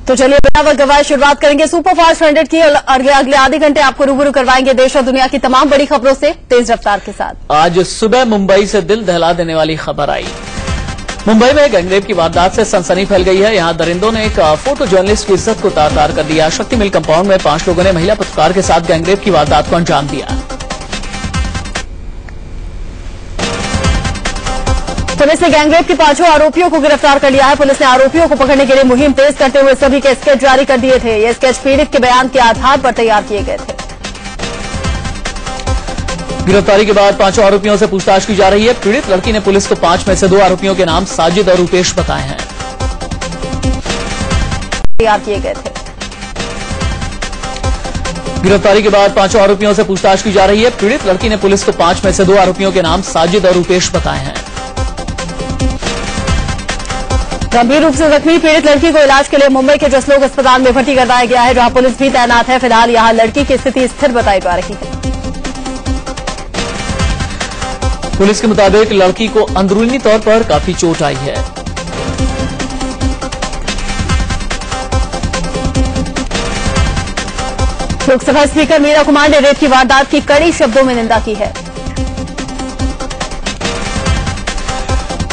तो चलिए बिना वक्त गवाए शुरुआत करेंगे सुपरफास्ट 100 की। अगले आधे घंटे आपको रूबरू करवाएंगे देश और दुनिया की तमाम बड़ी खबरों से तेज रफ्तार के साथ। आज सुबह मुंबई से दिल दहला देने वाली खबर आई। मुंबई में गैंगरेप की वारदात से सनसनी फैल गई है। यहां दरिंदों ने एक फोटो जर्नलिस्ट की इज्जत को तार-तार कर दिया। शक्ति मिल कंपाउंड में 5 लोगों ने महिला पत्रकार के साथ गैंगरेप की वारदात को अंजाम दिया। पुलिस ने गैंगरेप के 5 आरोपियों को गिरफ्तार कर लिया है। पुलिस ने आरोपियों को पकड़ने के लिए मुहिम तेज करते हुए सभी के स्केच जारी कर दिए थे। ये स्केच पीड़ित के बयान के आधार पर तैयार किए गए थे। गिरफ्तारी के बाद 5 आरोपियों से पूछताछ की जा रही है। पीड़ित लड़की ने पुलिस को 5 में से 2 आरोपियों के नाम साजिद और रूपेश बताए हैं। तैयार किए गए थे। गिरफ्तारी के बाद 5 आरोपियों से पूछताछ की जा रही है। पीड़ित लड़की ने पुलिस को 5 में से 2 आरोपियों के नाम साजिद और रूपेश बताए हैं। गंभीर रूप से जख्मी पीड़ित लड़की को इलाज के लिए मुंबई के जसलोक अस्पताल में भर्ती करवाया गया है, जहां पुलिस भी तैनात है। फिलहाल यहां लड़की की स्थिति स्थिर बताई जा रही है। पुलिस के मुताबिक लड़की को अंदरूनी तौर पर काफी चोट आई है। लोकसभा स्पीकर मीरा कुमार ने रेप की वारदात की कड़ी शब्दों में निंदा की है।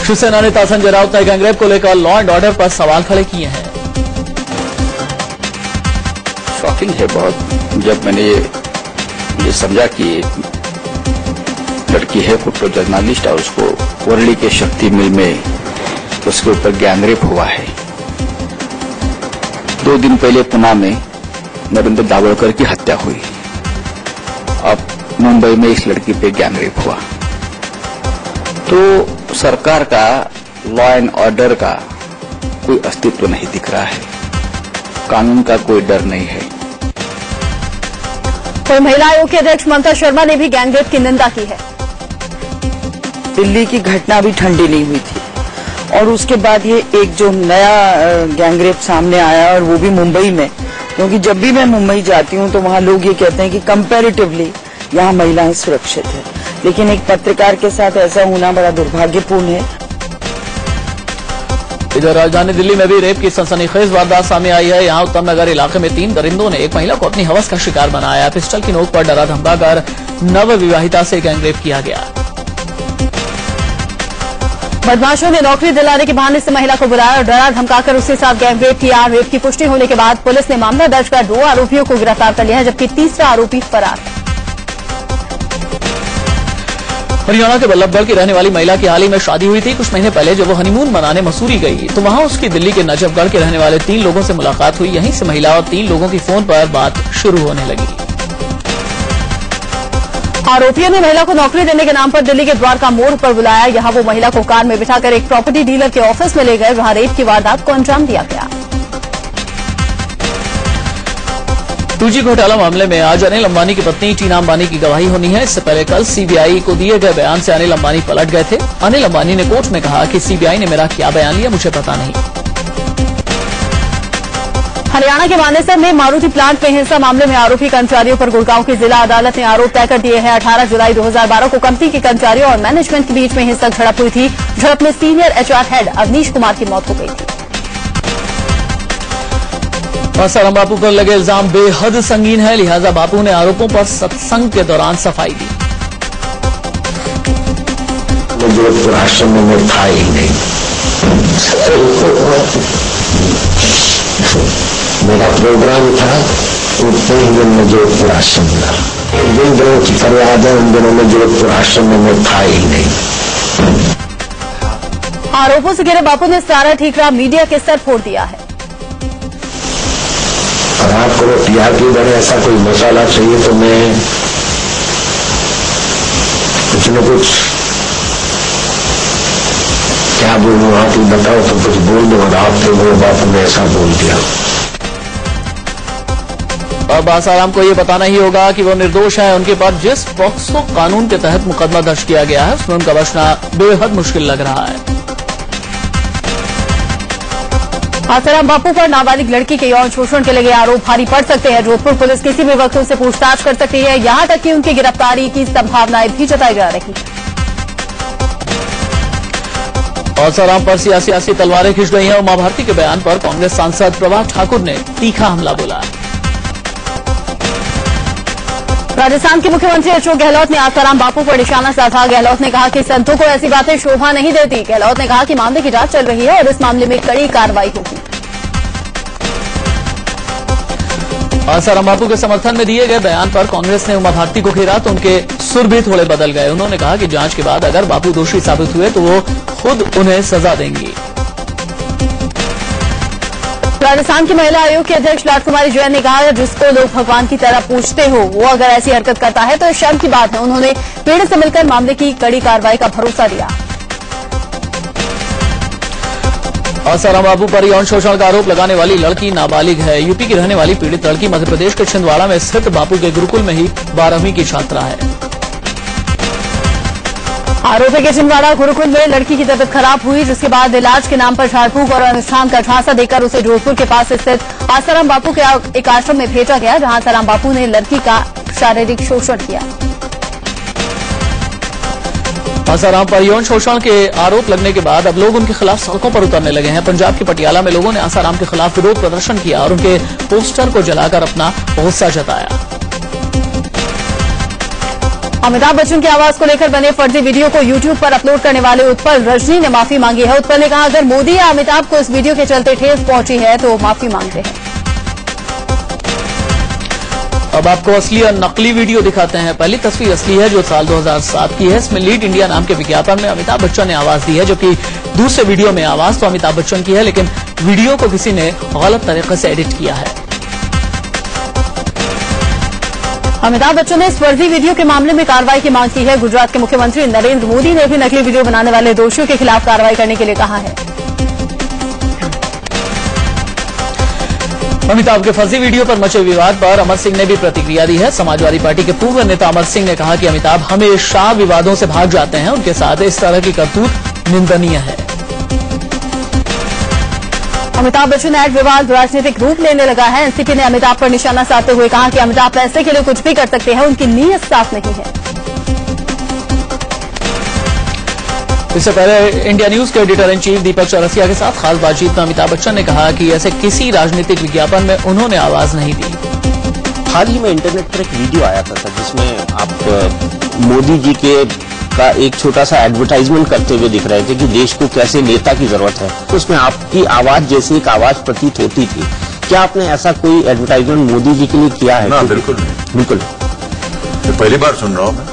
शिवसेना नेता संजय राउत ने गैंगरेप को लेकर लॉ एंड ऑर्डर पर सवाल खड़े किए हैं। शॉकिंग है बहुत। जब मैंने ये समझा कि लड़की है फोटो जर्नलिस्ट और उसको वर्ली के शक्ति मिल में उसके ऊपर गैंगरेप हुआ है। 2 दिन पहले पुणे में नरेंद्र दाभोलकर की हत्या हुई। अब मुंबई में इस लड़की पे गैंगरेप हुआ। तो सरकार का लॉ एंड ऑर्डर का कोई अस्तित्व नहीं दिख रहा है। कानून का कोई डर नहीं है। और महिला आयोग के अध्यक्ष ममता शर्मा ने भी गैंगरेप की निंदा की है। दिल्ली की घटना भी ठंडी नहीं हुई थी और उसके बाद ये एक जो नया गैंगरेप सामने आया और वो भी मुंबई में, क्योंकि जब भी मैं मुंबई जाती हूँ तो वहाँ लोग ये कहते हैं कि कंपैरेटिवली यहाँ महिलाएं सुरक्षित है, लेकिन एक पत्रकार के साथ ऐसा होना बड़ा दुर्भाग्यपूर्ण है। इधर राजधानी दिल्ली में भी रेप की सनसनीखेज वारदात सामने आई है। यहां उत्तम नगर इलाके में 3 दरिंदों ने एक महिला को अपनी हवस का शिकार बनाया। पिस्टल की नोक पर डरा धमकाकर नवविवाहिता से गैंगरेप किया गया। बदमाशों ने नौकरी दिलाने के बहाने से महिला को बुलाया और डरा धमकाकर उसके साथ गैंगरेप किया। रेप की पुष्टि होने के बाद पुलिस ने मामला दर्ज कर 2 आरोपियों को गिरफ्तार कर लिया है, जबकि तीसरा आरोपी फरार है। हरियाणा के बल्लभगढ़ की रहने वाली महिला की हाल ही में शादी हुई थी। कुछ महीने पहले जब वो हनीमून मनाने मसूरी गई तो वहां उसकी दिल्ली के नजफगढ़ के रहने वाले 3 लोगों से मुलाकात हुई। यहीं से महिला और 3 लोगों की फोन पर बात शुरू होने लगी। आरोपियों ने महिला को नौकरी देने के नाम पर दिल्ली के द्वारका मोड़ पर बुलाया। यहां वो महिला को कार में बिठाकर एक प्रॉपर्टी डीलर के ऑफिस में ले गए, जहां रेप की वारदात को अंजाम दिया गया। 2G घोटाला मामले में आज अनिल अंबानी की पत्नी टीना अंबानी की गवाही होनी है। इससे पहले कल सीबीआई को दिए गए बयान से अनिल अंबानी पलट गए थे। अनिल अंबानी ने कोर्ट में कहा कि सीबीआई ने मेरा क्या बयान लिया मुझे पता नहीं। हरियाणा के मानेसर में मारुति प्लांट में हिंसा मामले में आरोपी कर्मचारियों पर गुड़गांव की जिला अदालत ने आरोप तय कर दिए हैं। 18 जुलाई 2012 को कंपनी के कर्मचारियों और मैनेजमेंट के बीच में हिंसक झड़प हुई थी। झड़प में senior HR head Avnish Kumar की मौत हो गई थी। आसाराम बापू पर लगे इल्जाम बेहद संगीन है, लिहाजा बापू ने आरोपों पर सत्संग के दौरान सफाई दी। जोधपुर आश्रम में मैं था ही नहीं। मेरा प्रोग्राम था उतने ही दिन में जोधपुर आश्रम था। जिन दिनों की फरियाद है उन दिनों में जोधपुर आश्रम में मैं था ही नहीं। आरोपों से घिरे बापू ने सारा ठीकरा मीडिया के सर फोड़ दिया है। और आपको टीआरपी बढ़े ऐसा कोई मसाला चाहिए तो मैं कुछ न कुछ क्या बोलूं, आप ही बताओ तो कुछ बोल दो। और आपने वो बापू ने ऐसा बोल दिया। अब आसाराम को ये बताना ही होगा कि वो निर्दोष है। उनके पर जिस पॉक्सो कानून के तहत मुकदमा दर्ज किया गया है उसमें उनका बचना बेहद मुश्किल लग रहा है। आसाराम बापू पर नाबालिग लड़की के यौन शोषण के लगे आरोप भारी पड़ सकते हैं। जोधपुर पुलिस किसी भी वक्त उनसे पूछताछ कर सकती है। यहां तक कि उनकी गिरफ्तारी की संभावनाएं भी जताई जा रही है। आसाराम पर सियासी तलवारें खिंच गई हैं। उमा भारती के बयान पर कांग्रेस सांसद प्रभात ठाकुर ने तीखा हमला बोला। राजस्थान के मुख्यमंत्री अशोक गहलोत ने आसाराम बापू पर निशाना साधा। गहलोत ने कहा कि संतों को ऐसी बातें शोभा नहीं देती। गहलोत ने कहा कि मामले की जांच चल रही है और इस मामले में कड़ी कार्रवाई होगी। आसाराम बापू के समर्थन में दिए गए बयान पर कांग्रेस ने उमा भारती को घेरा तो उनके सुर भी थोड़े बदल गए। उन्होंने कहा कि जांच के बाद अगर बापू दोषी साबित हुए तो वो खुद उन्हें सजा देंगी। राजस्थान की महिला आयोग के अध्यक्ष लाट कुमारी जैन ने कहा जिसको लोग भगवान की तरह पूछते हो वो अगर ऐसी हरकत करता है तो शर्म की बात है। उन्होंने पीड़ित से मिलकर मामले की कड़ी कार्रवाई का भरोसा दिया। आसाराम बापू पर यौन शोषण का आरोप लगाने वाली लड़की नाबालिग है। यूपी की रहने वाली पीड़ित लड़की मध्य प्रदेश के छिंदवाड़ा में स्थित बापू के गुरुकुल में ही 12वीं की छात्रा है। आरोपी के छिंदवाड़ा गुरुकुल में लड़की की तबीयत खराब हुई जिसके बाद इलाज के नाम पर झाड़ फूक और अनुष्ठान का झांसा देकर उसे जोधपुर के पास स्थित आसाराम बापू के एक आश्रम में भेजा गया जहां आसाराम बापू ने लड़की का शारीरिक शोषण किया। आसाराम पर यौन शोषण के आरोप लगने के बाद अब लोग उनके खिलाफ सड़कों पर उतरने लगे हैं। पंजाब के पटियाला में लोगों ने आसाराम के खिलाफ विरोध प्रदर्शन किया और उनके पोस्टर को जलाकर अपना गुस्सा जताया। अमिताभ बच्चन की आवाज को लेकर बने फर्जी वीडियो को यूट्यूब पर अपलोड करने वाले उत्पल रजनी ने माफी मांगी है। उत्पल ने कहा अगर मोदी या अमिताभ को इस वीडियो के चलते ठेस पहुंची है तो माफी मांगते हैं। अब आपको असली और नकली वीडियो दिखाते हैं। पहली तस्वीर असली है जो साल 2007 की है। इसमें लीड इंडिया नाम के विज्ञापन में अमिताभ बच्चन ने आवाज दी है, जबकि दूसरे वीडियो में आवाज तो अमिताभ बच्चन की है लेकिन वीडियो को किसी ने गलत तरीके से एडिट किया है। अमिताभ बच्चन ने इस फर्जी वीडियो के मामले में कार्रवाई की मांग की है। गुजरात के मुख्यमंत्री नरेंद्र मोदी ने भी नकली वीडियो बनाने वाले दोषियों के खिलाफ कार्रवाई करने के लिए कहा है। अमिताभ के फर्जी वीडियो पर मचे विवाद पर अमर सिंह ने भी प्रतिक्रिया दी है। समाजवादी पार्टी के पूर्व नेता अमर सिंह ने कहा कि अमिताभ हमेशा विवादों से भाग जाते हैं। उनके साथ इस तरह की करतूत निंदनीय है। अमिताभ बच्चन ऐड विवाद राजनीतिक रूप लेने लगा है। एनसीपी ने अमिताभ पर निशाना साधते हुए कहा कि अमिताभ पैसे के लिए कुछ भी कर सकते हैं, उनकी नीयत साफ नहीं है। इससे पहले इंडिया न्यूज के एडिटर इन चीफ दीपक चौरसिया के साथ खास बातचीत में अमिताभ बच्चन ने कहा कि ऐसे किसी राजनीतिक विज्ञापन में उन्होंने आवाज नहीं दी। हाल ही में इंटरनेट पर एक वीडियो आया था सर जिसमें आप मोदी जी के का एक छोटा सा एडवर्टाइजमेंट करते हुए दिख रहे थे कि देश को कैसे नेता की जरूरत है। तो उसमें आपकी आवाज जैसी एक आवाज प्रतीत होती थी। क्या आपने ऐसा कोई एडवर्टाइजमेंट मोदी जी के लिए किया है? ना, बिल्कुल नहीं। बिल्कुल पहली बार सुन रहा हूं मैं।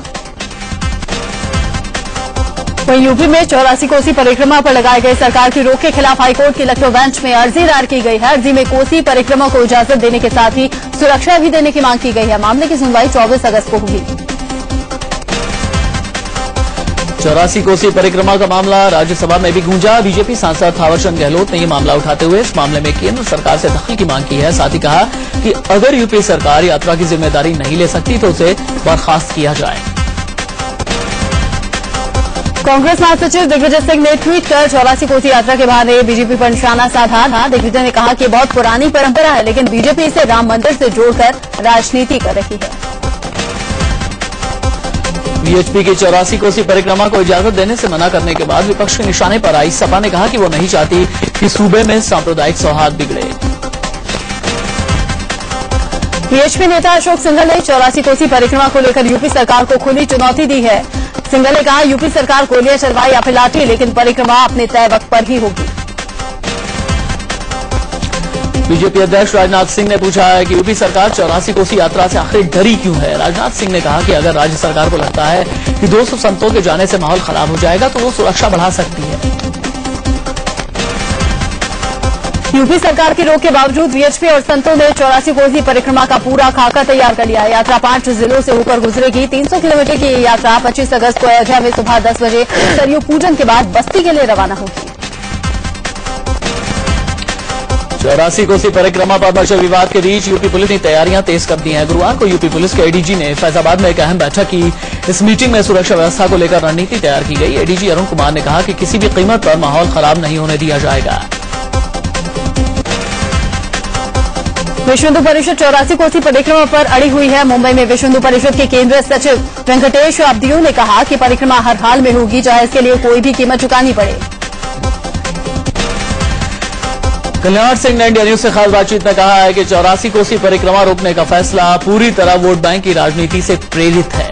वहीं यूपी में 84 कोसी परिक्रमा पर लगाए गए सरकार की रोक के खिलाफ हाईकोर्ट की लखनऊ बेंच में अर्जी दायर की गई है। अर्जी में कोसी परिक्रमा को इजाजत देने के साथ ही सुरक्षा भी देने की मांग की गई है। मामले की सुनवाई 24 अगस्त को होगी। 84 कोसी परिक्रमा का मामला राज्यसभा में भी गूंजा। बीजेपी सांसद थावरचंद गहलोत ने यह मामला उठाते हुए इस मामले में केंद्र सरकार से दखल की मांग की है। साथ ही कहा कि अगर यूपी सरकार यात्रा की जिम्मेदारी नहीं ले सकती तो उसे बर्खास्त किया जाए। कांग्रेस महासचिव दिग्विजय सिंह ने ट्वीट कर 84 कोसी यात्रा के बहाने बीजेपी पर निशाना साधा। दिग्विजय ने कहा कि बहुत पुरानी परंपरा है लेकिन बीजेपी इसे राम मंदिर से जोड़कर राजनीति कर रही है। बीएचपी की 84 कोसी परिक्रमा को इजाजत देने से मना करने के बाद विपक्ष के निशाने पर आई सपा ने कहा कि वो नहीं चाहती कि सूबे में सांप्रदायिक सौहार्द बिगड़े। बीएचपी नेता अशोक सिंघल ने 84 कोसी परिक्रमा को लेकर यूपी सरकार को खुली चुनौती दी है। सिंघल ने कहा यूपी सरकार गोलियां चलवाए या फिर लाठी, लेकिन परिक्रमा अपने तय वक्त पर ही होगी। बीजेपी अध्यक्ष राजनाथ सिंह ने पूछा है कि यूपी सरकार 84 कोसी यात्रा से आखिर डरी क्यों है। राजनाथ सिंह ने कहा कि अगर राज्य सरकार को लगता है कि 200 संतों के जाने से माहौल खराब हो जाएगा तो वो सुरक्षा बढ़ा सकती है। यूपी सरकार की रोक के बावजूद बीएचपी और संतों ने 84 कोसी परिक्रमा का पूरा खाका तैयार कर लिया। यात्रा 5 जिलों से होकर गुजरेगी। 300 किलोमीटर की ये यात्रा 25 अगस्त को अयोध्या में सुबह 10 बजे सरयू पूजन के बाद बस्ती के लिए रवाना होगी। 84 कोसी परिक्रमा पर बचे विवाद के बीच यूपी पुलिस ने तैयारियां तेज कर दी हैं। गुरुवार को यूपी पुलिस के एडीजी ने फैजाबाद में एक अहम बैठक की। इस मीटिंग में सुरक्षा व्यवस्था को लेकर रणनीति तैयार की गई। एडीजी अरुण कुमार ने कहा कि किसी भी कीमत पर माहौल खराब नहीं होने दिया जाएगा। विश्व हिंदू परिषद 84 कोसी परिक्रमा पर अड़ी हुई है। मुंबई में विश्व हिंदू परिषद के केंद्रीय सचिव वेंकटेश अब्दियू ने कहा कि परिक्रमा हर हाल में होगी, चाहे इसके लिए कोई भी कीमत चुकानी पड़े। कल्याण सिंह ने इंडिया न्यूज से खास बातचीत में कहा है कि 84 कोसी परिक्रमा रोकने का फैसला पूरी तरह वोट बैंक की राजनीति से प्रेरित है।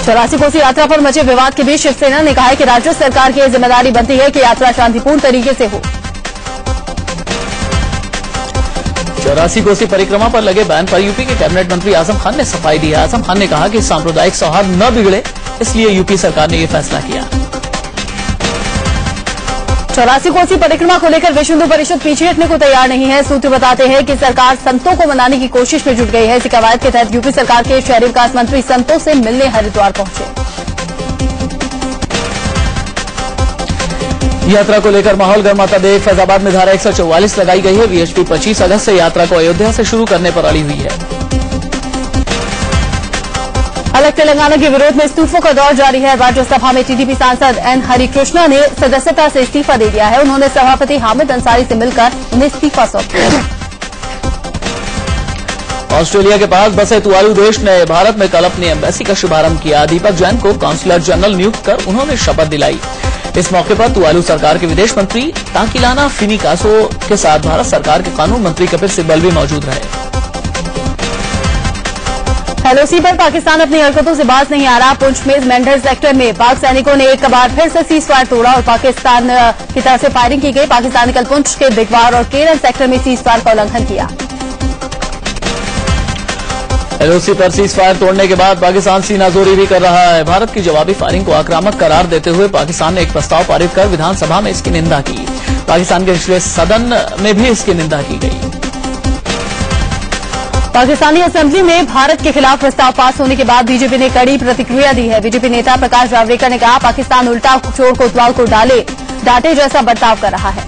84 कोसी यात्रा पर मचे विवाद के बीच शिवसेना ने कहा है कि राज्य सरकार की जिम्मेदारी बनती है कि यात्रा शांतिपूर्ण तरीके से हो। 84 कोसी परिक्रमा पर लगे बैन पर यूपी के कैबिनेट मंत्री आजम खान ने सफाई दी है। आजम खान ने कहा कि सांप्रदायिक सौहार्द न बिगड़े, इसलिए यूपी सरकार ने यह फैसला किया। 84 कोसी परिक्रमा को लेकर विश्व हिंदू परिषद पीछे हटने को तैयार नहीं है। सूत्र बताते हैं कि सरकार संतों को मनाने की कोशिश में जुट गई है। इसी कवायद के तहत यूपी सरकार के शहरी विकास मंत्री संतों से मिलने हरिद्वार पहुंचे। यात्रा को लेकर माहौल गर्माता देख फैजाबाद में धारा 144 लगाई गई है। वीएचपी 25 अगस्त से यात्रा को अयोध्या से शुरू करने पर अड़ी हुई है। अलग तेलंगाना के विरोध में इस्तीफों का दौर जारी है। राज्यसभा में टीडीपी सांसद एन हरिकृष्णा ने सदस्यता से इस्तीफा दे दिया है। उन्होंने सभापति हामिद अंसारी से मिलकर उन्हें इस्तीफा सौंप दिया। ऑस्ट्रेलिया के पास बसे तुवालू देश ने भारत में कल अपनी एम्बेसी का शुभारंभ किया। दीपक जैन को काउंसलर जनरल नियुक्त कर उन्होंने शपथ दिलाई। इस मौके पर तुवालू सरकार के विदेश मंत्री ताकिलाना फिनिकासो के साथ भारत सरकार के कानून मंत्री कपिल सिब्बल भी मौजूद रहे। एलओसी पर पाकिस्तान अपनी हरकतों से बाज नहीं आ रहा। पुंछ में मेंढर सेक्टर में पाक सैनिकों ने एक बार फिर से सीज फायर तोड़ा और पाकिस्तान की तरफ से फायरिंग की गई। पाकिस्तान ने कल पुंछ के दिगवार और केरन सेक्टर में सीज फायर का उल्लंघन किया। एलओसी पर सीज फायर तोड़ने के बाद पाकिस्तान सीनाजोरी भी कर रहा है। भारत की जवाबी फायरिंग को आक्रामक करार देते हुए पाकिस्तान ने एक प्रस्ताव पारित कर विधानसभा में इसकी निंदा की। पाकिस्तान के निचले सदन में भी इसकी निंदा की गई। पाकिस्तानी असेंबली में भारत के खिलाफ प्रस्ताव पास होने के बाद बीजेपी ने कड़ी प्रतिक्रिया दी है। बीजेपी नेता प्रकाश जावड़ेकर ने कहा, पाकिस्तान उल्टा चोर कोतवाल को डांटे जैसा बर्ताव कर रहा है।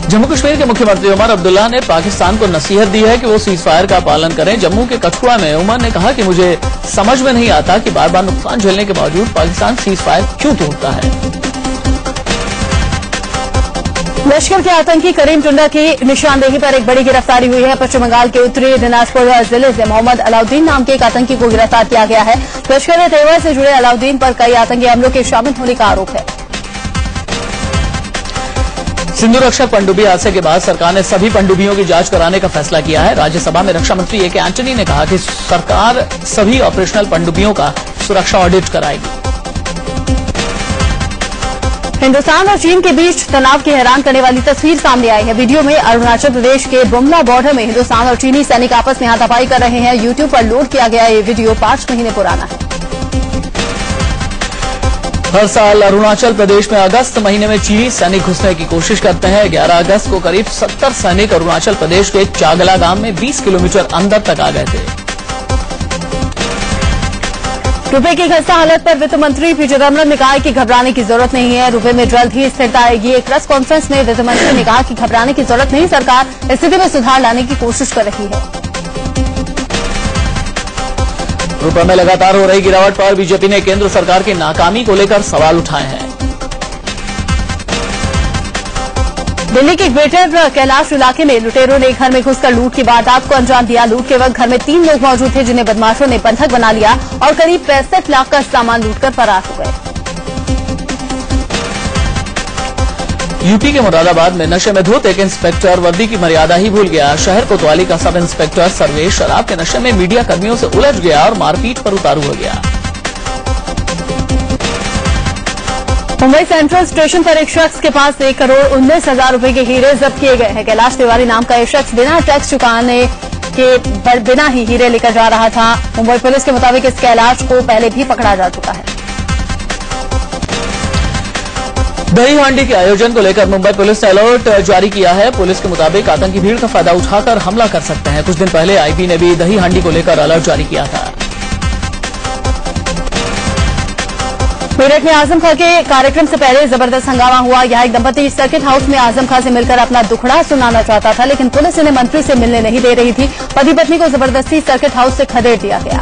जम्मू कश्मीर के मुख्यमंत्री उमर अब्दुल्ला ने पाकिस्तान को नसीहत दी है कि वो सीज फायर का पालन करें। जम्मू के कठुआ में उमर ने कहा कि मुझे समझ में नहीं आता कि बार बार नुकसान झेलने के बावजूद पाकिस्तान सीज फायर क्यों तोड़ता है। लश्कर के आतंकी करीम टुंडा की निशानदेही पर एक बड़ी गिरफ्तारी हुई है। पश्चिम बंगाल के उत्तरी दिनाजपुर जिले से मोहम्मद अलाउद्दीन नाम के एक आतंकी को गिरफ्तार किया गया है। लश्कर तैयबा से जुड़े अलाउद्दीन पर कई आतंकी हमलों के शामिल होने का आरोप है। सिंधु रक्षक पनडुब्बी हादसे के बाद सरकार ने सभी पनडुब्बियों की जांच कराने का फैसला किया है। राज्यसभा में रक्षा मंत्री ए के एंटनी ने कहा कि सरकार सभी ऑपरेशनल पनडुब्बियों का सुरक्षा ऑडिट कराएगी। हिंदुस्तान और चीन के बीच तनाव की हैरान करने वाली तस्वीर सामने आई है। वीडियो में अरुणाचल प्रदेश के बुमला बॉर्डर में हिंदुस्तान और चीनी सैनिक आपस में हाथापाई कर रहे हैं। यूट्यूब पर लोड किया गया ये वीडियो 5 महीने पुराना है। हर साल अरुणाचल प्रदेश में अगस्त महीने में चीनी सैनिक घुसने की कोशिश करते हैं। 11 अगस्त को करीब 70 सैनिक अरुणाचल प्रदेश के चागला गांव में 20 किलोमीटर अंदर तक आ गए थे। रुपए की खस्ता हालत पर वित्त मंत्री पी चिदम्बरम ने कहा कि घबराने की जरूरत नहीं है। रुपए में जल्द ही स्थिरता आएगी। एक प्रेस कॉन्फ्रेंस में वित्त मंत्री ने कहा कि घबराने की जरूरत नहीं, सरकार स्थिति में सुधार लाने की कोशिश कर रही है। रुपए में लगातार हो रही गिरावट पर बीजेपी ने केंद्र सरकार की नाकामी को लेकर सवाल उठाए हैं। दिल्ली के ग्रेटर कैलाश इलाके में लुटेरों ने घर में घुसकर लूट की वारदात को अंजाम दिया। लूट के वक्त घर में 3 लोग मौजूद थे जिन्हें बदमाशों ने बंधक बना लिया और करीब 65 लाख का सामान लूटकर फरार हो गए। यूपी के मुरादाबाद में नशे में धुत एक इंस्पेक्टर वर्दी की मर्यादा ही भूल गया। शहर कोतवाली का सब इंस्पेक्टर सर्वेश शराब के नशे में मीडिया कर्मियों से उलझ गया और मारपीट पर उतारू हो गया। मुंबई सेंट्रल स्टेशन पर एक शख्स के पास 1,19,00,000 रुपए के हीरे जब्त किए गए हैं। कैलाश तिवारी नाम का एक शख्स बिना टैक्स चुकाने के बिना ही हीरे लेकर जा रहा था। मुंबई पुलिस के मुताबिक इस कैलाश को पहले भी पकड़ा जा चुका है। दही हांडी के आयोजन को लेकर मुंबई पुलिस ने अलर्ट जारी किया है। पुलिस के मुताबिक आतंकी भीड़ का फायदा उठाकर हमला कर सकते हैं। कुछ दिन पहले आईबी ने भी दही हांडी को लेकर अलर्ट जारी किया था। मेरठ में आजम खां के कार्यक्रम से पहले जबरदस्त हंगामा हुआ। यहां एक दंपति सर्किट हाउस में आजम खां से मिलकर अपना दुखड़ा सुनाना चाहता था, लेकिन पुलिस उन्हें मंत्री से मिलने नहीं दे रही थी। पति पत्नी को जबरदस्ती सर्किट हाउस से खदेड़ दिया गया।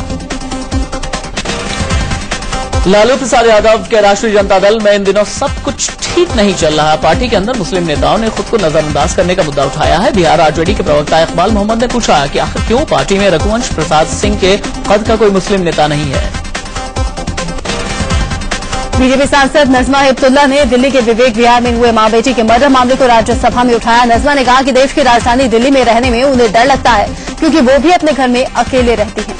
लालू प्रसाद यादव के राष्ट्रीय जनता दल में इन दिनों सब कुछ ठीक नहीं चल रहा। पार्टी के अंदर मुस्लिम नेताओं ने खुद को नजरअंदाज करने का मुद्दा उठाया है। बिहार आरजेडी के प्रवक्ता इकबाल मोहम्मद ने पूछा कि आखिर क्यों पार्टी में रघुवंश प्रसाद सिंह के कद का कोई मुस्लिम नेता नहीं है। बीजेपी सांसद नजमा हेपतुल्ला ने दिल्ली के विवेक विहार में हुए मां बेटी के मर्डर मामले को राज्यसभा में उठाया। नजमा ने कहा कि देश की राजधानी दिल्ली में रहने में उन्हें डर लगता है क्योंकि वो भी अपने घर में अकेले रहती हैं।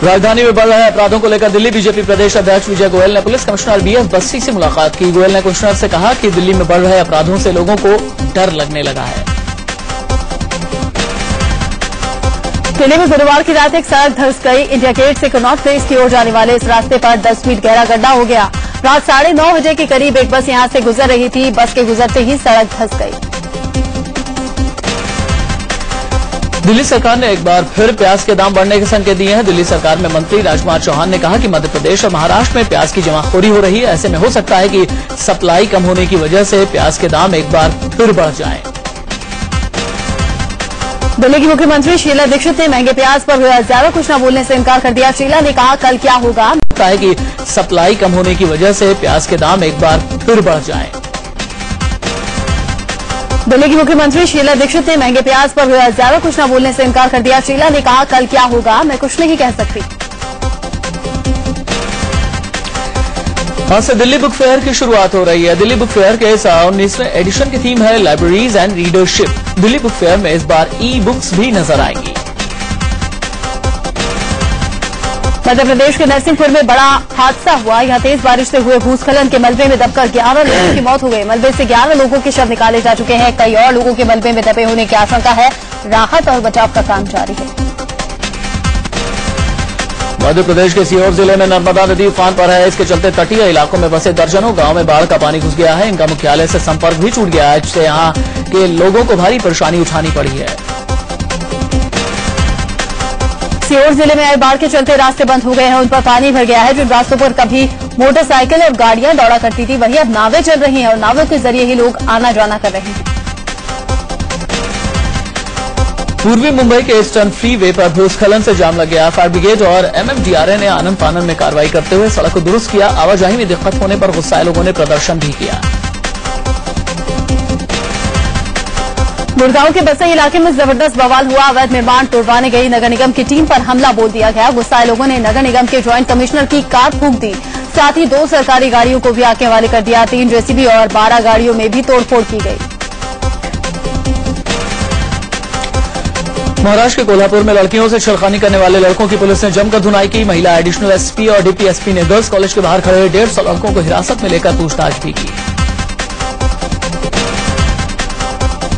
राजधानी में बढ़ रहे अपराधों को लेकर दिल्ली बीजेपी प्रदेश अध्यक्ष विजय गोयल ने पुलिस कमिश्नर बीएस बस्सी से मुलाकात की। गोयल ने कमिश्नर से कहा कि दिल्ली में बढ़ रहे अपराधों से लोगों को डर लगने लगा है। दिल्ली में गुरुवार की रात एक सड़क धंस गई। इंडिया गेट से कनॉट प्लेस की ओर जाने वाले इस रास्ते पर 10 फीट गहरा गड्ढा हो गया। रात 9:30 बजे के करीब एक बस यहां से गुजर रही थी। बस के गुजरते ही सड़क धंस गई। दिल्ली सरकार ने एक बार फिर प्याज के दाम बढ़ने के संकेत दिए हैं। दिल्ली सरकार में मंत्री राजकुमार चौहान ने कहा कि मध्य प्रदेश और महाराष्ट्र में प्याज की जमाखोरी हो रही है। ऐसे में हो सकता है कि सप्लाई कम होने की वजह से प्याज के दाम एक बार फिर बढ़ जाएं। दिल्ली की मुख्यमंत्री शीला दीक्षित ने महंगे प्याज पर ज्यादा कुछ न बोलने से इनकार कर दिया। शीला ने कहा कल क्या होगा है कि सप्लाई कम होने की वजह से प्याज के दाम एक बार फिर बढ़ जाएं। दिल्ली की मुख्यमंत्री शीला दीक्षित ने महंगे प्याज पर ज्यादा कुछ न बोलने से इनकार कर दिया। शीला ने कहा कल क्या होगा मैं कुछ नहीं कह सकती। आज से दिल्ली बुक फेयर की शुरुआत हो रही है। दिल्ली बुक फेयर के 19वें एडिशन की थीम है libraries and readership. Delhi book fair में इस बार ई बुक्स भी नजर आएंगी। मध्य प्रदेश के नरसिंहपुर में बड़ा हादसा हुआ। यहां तेज बारिश से हुए भूस्खलन के मलबे में दबकर 11 लोगों की मौत हो गई। मलबे से 11 लोगों के शव निकाले जा चुके हैं। कई और लोगों के मलबे में दबे होने की आशंका है। राहत और बचाव का काम जारी है। मध्य प्रदेश के सीहोर जिले में नर्मदा नदी उफान पर है। इसके चलते तटीय इलाकों में बसे दर्जनों गांव में बाढ़ का पानी घुस गया है। इनका मुख्यालय से संपर्क भी छूट गया है, जिससे यहां के लोगों को भारी परेशानी उठानी पड़ी है। सीहोर जिले में आए बाढ़ के चलते रास्ते बंद हो गए हैं। उन पर पानी भर गया है। जिन रास्तों पर कभी मोटरसाइकिल और गाड़ियां दौड़ा करती थी वहीं अब नावें चल रही हैं और नावों के जरिए ही लोग आना जाना कर रहे हैं। पूर्वी मुंबई के ईस्टर्न फ्रीवे पर भूस्खलन से जाम लग गया। फायर ब्रिगेड और एमएमडीआरए ने आनन फानन में कार्रवाई करते हुए सड़क को दुरुस्त किया। आवाजाही में दिक्कत होने पर गुस्साए लोगों ने प्रदर्शन भी किया। गुड़गांव के बसई इलाके में जबरदस्त बवाल हुआ। अवैध निर्माण तोड़वाने गई नगर निगम की टीम पर हमला बोल दिया गया। गुस्साए लोगों ने नगर निगम के ज्वाइंट कमिश्नर की कार फूंक दी। साथ ही 2 सरकारी गाड़ियों को भी आंखें वाले कर दिया। 3 जेसीबी और 12 गाड़ियों में भी तोड़फोड़ की गई। महाराष्ट्र के कोल्हापुर में लड़कियों से छेड़खानी करने वाले लड़कों की पुलिस ने जमकर धुनाई की। महिला एडिशनल एसपी और डिप्टी एसपी ने गर्ल्स कॉलेज के बाहर खड़े 150 लड़कों को हिरासत में लेकर पूछताछ भी की।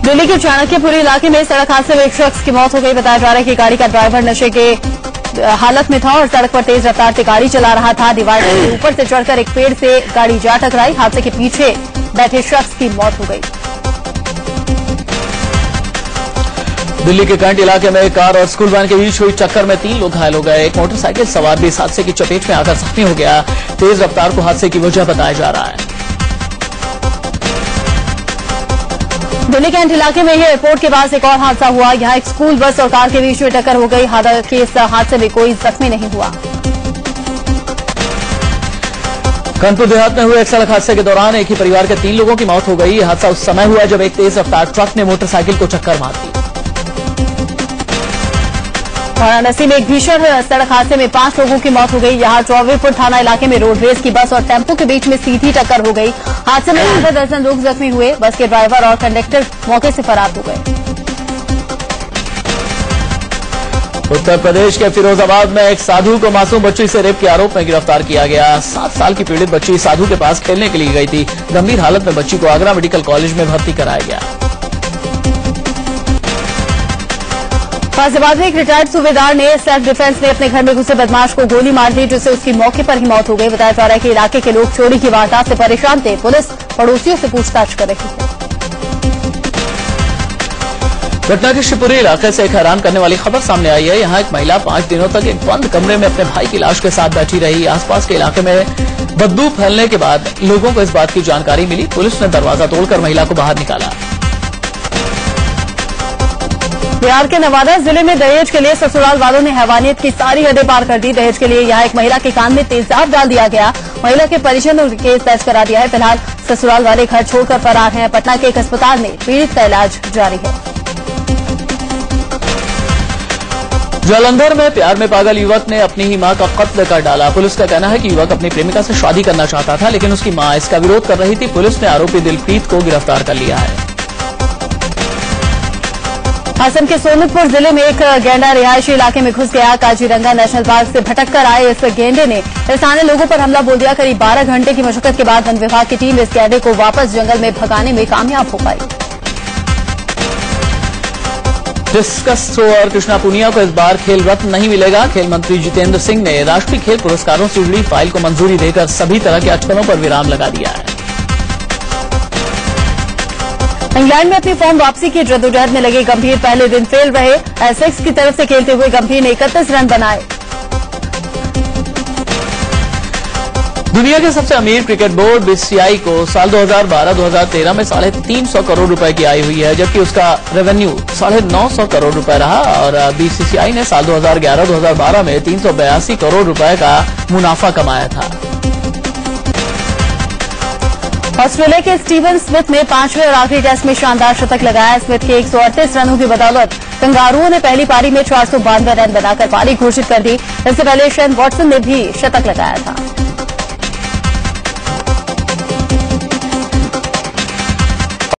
दिल्ली के चाणक्यपुरी इलाके में सड़क हादसे में एक शख्स की मौत हो गई। बताया जा रहा है कि गाड़ी का ड्राइवर नशे के हालत में था और सड़क पर तेज रफ्तार से गाड़ी चला रहा था। डिवाइडर के ऊपर से चढ़कर एक पेड़ से गाड़ी जा टकराई। हादसे के पीछे बैठे शख्स की मौत हो गई। दिल्ली के कैंट इलाके में एक कार और स्कूल वैन के बीच हुई टक्कर में 3 लोग घायल हो गए। एक मोटरसाइकिल सवार भी इस हादसे की चपेट में आकर जख्मी हो गया। तेज रफ्तार को हादसे की वजह बताया जा रहा है। दिल्ली कैंट इलाके में ही एयरपोर्ट के पास एक और हादसा हुआ। यहां एक स्कूल बस और कार के बीच में टक्कर हो गई। हालांकि इस हादसे में कोई जख्मी नहीं हुआ। कानपुर देहात में हुए एक सड़क हादसे के दौरान एक ही परिवार के 3 लोगों की मौत हो गई। यह हादसा उस समय हुआ जब एक तेज रफ्तार ट्रक ने मोटरसाइकिल को टक्कर मार दी। वाराणसी में एक भीषण सड़क हादसे में 5 लोगों की मौत हो गई। यहां चौबेपुर थाना इलाके में रोडवेज की बस और टेम्पो के बीच में सीधी टक्कर हो गई। हादसे में आधा दर्जन लोग जख्मी हुए। बस के ड्राइवर और कंडक्टर मौके से फरार हो गए। उत्तर प्रदेश के फिरोजाबाद में एक साधु को मासूम बच्ची से रेप के आरोप में गिरफ्तार किया गया। 7 साल की पीड़ित बच्ची साधु के पास खेलने के लिए गई थी। गंभीर हालत में बच्ची को आगरा मेडिकल कॉलेज में भर्ती कराया गया। गाजियाबाद में एक रिटायर्ड सूबेदार ने सेल्फ डिफेंस में अपने घर में घुसे बदमाश को गोली मार दी, जिससे उसकी मौके पर ही मौत हो गई। बताया जा रहा है कि इलाके के लोग चोरी की वारदात से परेशान थे। पुलिस पड़ोसियों से पूछताछ कर रही है। पटना के शिवपुरी इलाके से एक हैरान करने वाली खबर सामने आई है। यहाँ एक महिला 5 दिनों तक एक बंद कमरे में अपने भाई की लाश के साथ बैठी रही। आसपास के इलाके में बदबू फैलने के बाद लोगों को इस बात की जानकारी मिली। पुलिस ने दरवाजा तोड़कर महिला को बाहर निकाला। बिहार के नवादा जिले में दहेज के लिए ससुराल वालों ने हैवानियत की सारी हदें पार कर दी। दहेज के लिए यहाँ एक महिला के कान में तेजाब डाल दिया गया। महिला के परिजनों ने केस दर्ज करा दिया है। फिलहाल ससुराल वाले घर छोड़कर फरार हैं। पटना के एक अस्पताल में पीड़ित का इलाज जारी है। जालंधर में प्यार में पागल युवक ने अपनी ही मां का कत्ल कर डाला। पुलिस का कहना है कि युवक अपनी प्रेमिका से शादी करना चाहता था, लेकिन उसकी मां इसका विरोध कर रही थी। पुलिस ने आरोपी दिलप्रीत को गिरफ्तार कर लिया है। असम के सोनितपुर जिले में एक गैंडा रिहायशी इलाके में घुस गया। काजीरंगा नेशनल पार्क से भटक कर आए इस गैंडे ने स्थानीय लोगों पर हमला बोल दिया। करीब 12 घंटे की मशक्कत के बाद वन विभाग की टीम इस गैंडे को वापस जंगल में भगाने में कामयाब हो पाई। डिस्कस थ्रोअर कृष्णा पुनिया को इस बार खेल रत्न नहीं मिलेगा। खेल मंत्री जितेंद्र सिंह ने राष्ट्रीय खेल पुरस्कारों से जुड़ी फाइल को मंजूरी देकर सभी तरह के अटकलों पर विराम लगा दिया है। इंग्लैंड में अपनी फॉर्म वापसी की जद्दोजहद में लगे गंभीर पहले दिन फेल रहे। एसेक्स की तरफ से खेलते हुए गंभीर ने 31 रन बनाए। दुनिया के सबसे अमीर क्रिकेट बोर्ड बीसीसीआई को साल 2012-2013 में 350 करोड़ रुपए की आय हुई है, जबकि उसका रेवेन्यू 950 करोड़ रुपए रहा। और बीसीसीआई ने साल 2011-2012 में 382 करोड़ रुपए का मुनाफा कमाया था। ऑस्ट्रेलिया के स्टीवन स्मिथ ने 5वें और आखिरी टेस्ट में शानदार शतक लगाया। स्मिथ के 138 रनों की बदौलत कंगारुओं ने पहली पारी में 492 रन बनाकर पारी घोषित कर दी। इससे पहले शेन वॉटसन ने भी शतक लगाया था।